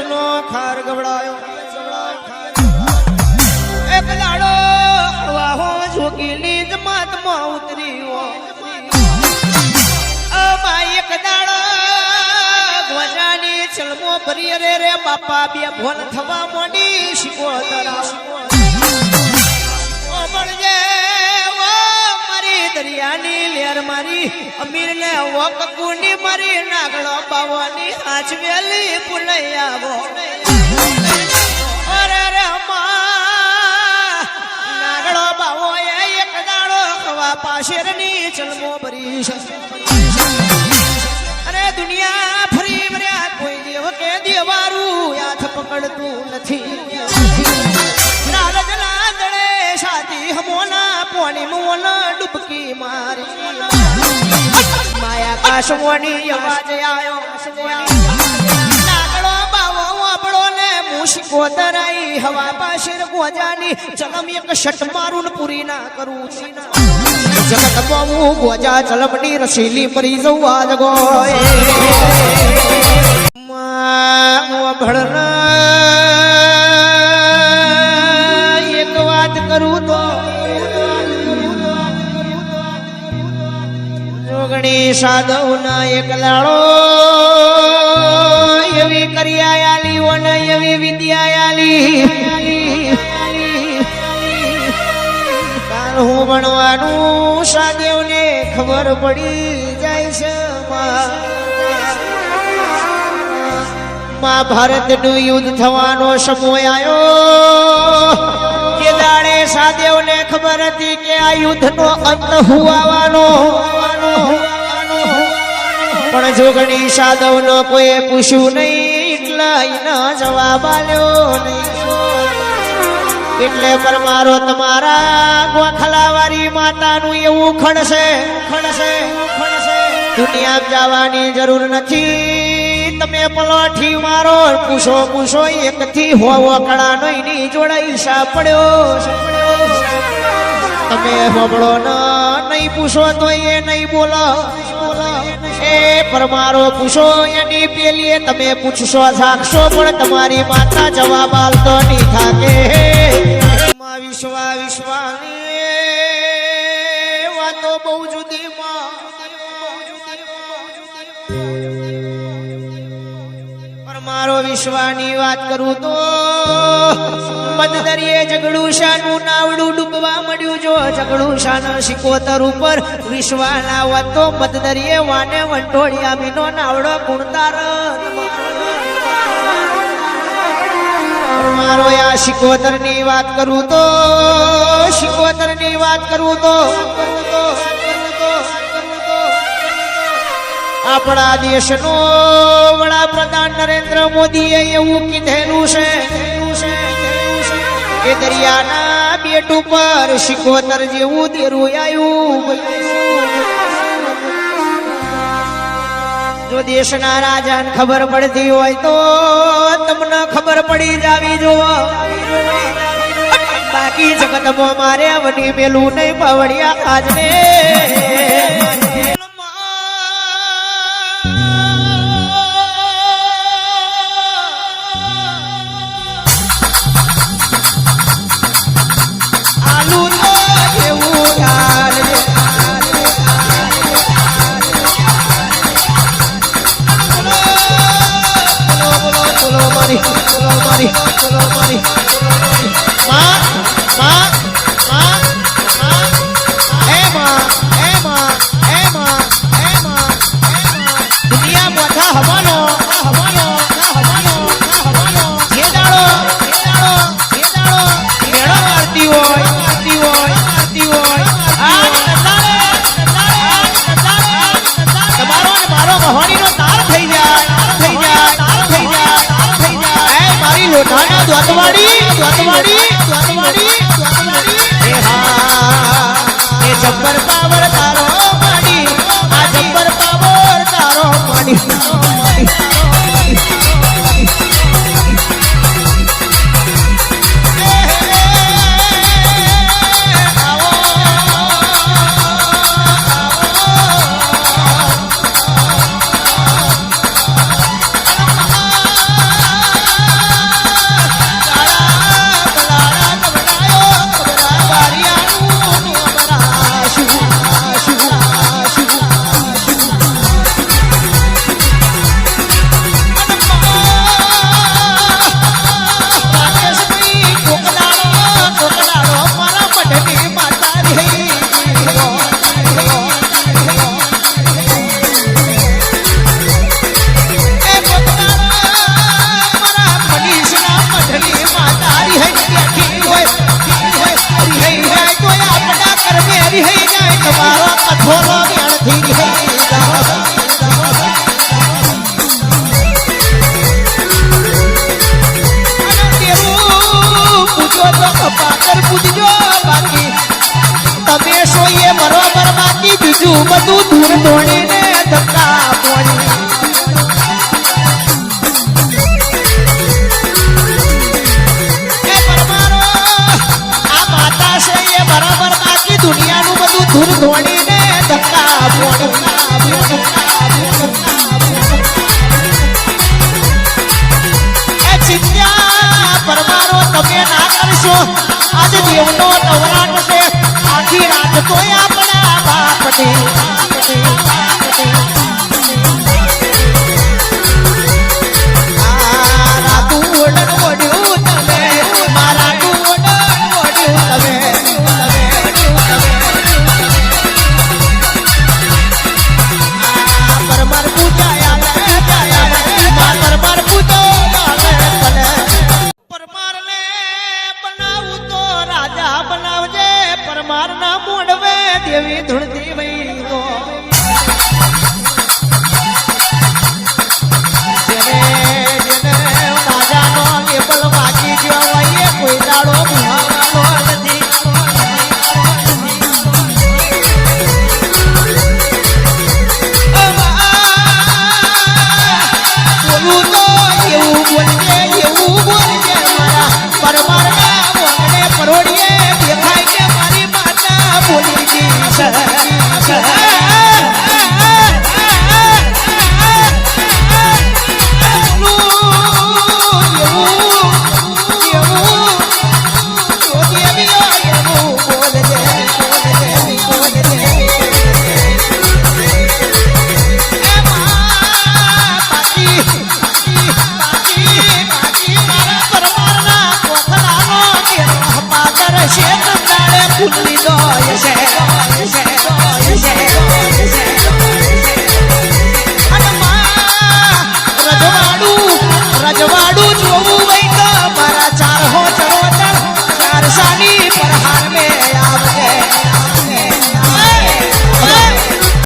નો ખાર ગવડાયો એક દાડો વાહો જોગીની જમાતમાં ઉતર્યો એક દાડો ગોજાની ચલમો ભરી રે બાપા બે ભોન થવા મોડી શીખો તરાવ દરિયાની લેર મારી અમીર ને વકુની મારી નાગડો બાવાની હાચ વેલી પુલઈ આવો અરે રે નાગડો બાવો એક દાડો ખવા પાશેરની ચલમો ભરી અરે દુનિયા ફરી વર્યા કોઈ દેવ કે દેવારું હાથ પકડતું નથી સાથી હમોના પોણી મોના ડૂબકી મારી માયા કાશમોની અવાજ આયો નાગડો બાવો વાપડો ને મુશકો તરાઈ હવા પાશેર ગોજાની ચલમ એક શટ મારું પૂરી ના કરું જગત બાબુ ગોજા ચલમની રસીલી મરી જવું આજ ગોય કરું તો જોગણી સાધવ ના એક લાડો એવી કરિયાલી ઓને એવી વિદ્યાલી કાલ હું ભણવાનું સાદેવ ને ખબર પડી જાય છે મહાભારત નું યુદ્ધ થવાનો સમય આવ્યો સાદેવ ને ખબર હતી કે આ યુદ્ધ નો અંત હુવાનો પણ જોગણી સાધવ નો કોઈ પૂછ્યું નહીં એટલા એના જવાબ આલ્યો નહીં એટલે પરમારો તમારા ગોખલાવારી માતાનું એવું ખણશે દુનિયા જવાની જરૂર નથી તમે પલોઠી મારો પૂછો એક થી હોવો કળાનો એની જોડે હિસાબ પડ્યો તમે હોબળો નહીં પૂછો તો એ નહીં બોલો એ પરમારો પૂછો એની પેલી તમે પૂછશો સાક્ષો પણ તમારી માતા જવાબ આલતો નહીં થાકે વિશ્વાની વાતો બહુ જુદી મારો વિશ્વાની વાત કરું તો મદદરીએ ઝઘડું શાનું નાવડું ડૂબવા મળ્યું જો ઝઘડું શાના શિકોતર ઉપર વિશ્વાના વાત તો મદદરીએ વાને વંટોળિયા મીનો નાવડો ગુણતાર મારો આ શિકોતર ની વાત કરું તો આપણા દેશનો વડાપ્રધાન નરેન્દ્ર મોદીએ એવું કીધેલું છે કે દરિયાના બેટ ઉપર શિકોતર જેવું દેરું આવ્યું જો દેશના રાજાને ખબર પડતી હોય તો તમને ખબર પડી જાવી જો બાકી જગતમાં મારે વની મેલું નહીં પાવડિયા આજને જબ્બર પાવર તારો પાડી આ જબ્બર પાવર તારો પાડી બીજું બધું દૂર દોડીને ધક્કા પોણી એ પરમારો આ માતા છે એ બરાબર બાકી દુનિયાનું બધું દૂર દોડીને ધક્કા પોણી પરમારો તમે ના કરશો આજે દેવનો નવરાટ છે આખી રાત તોય આપણા બાપને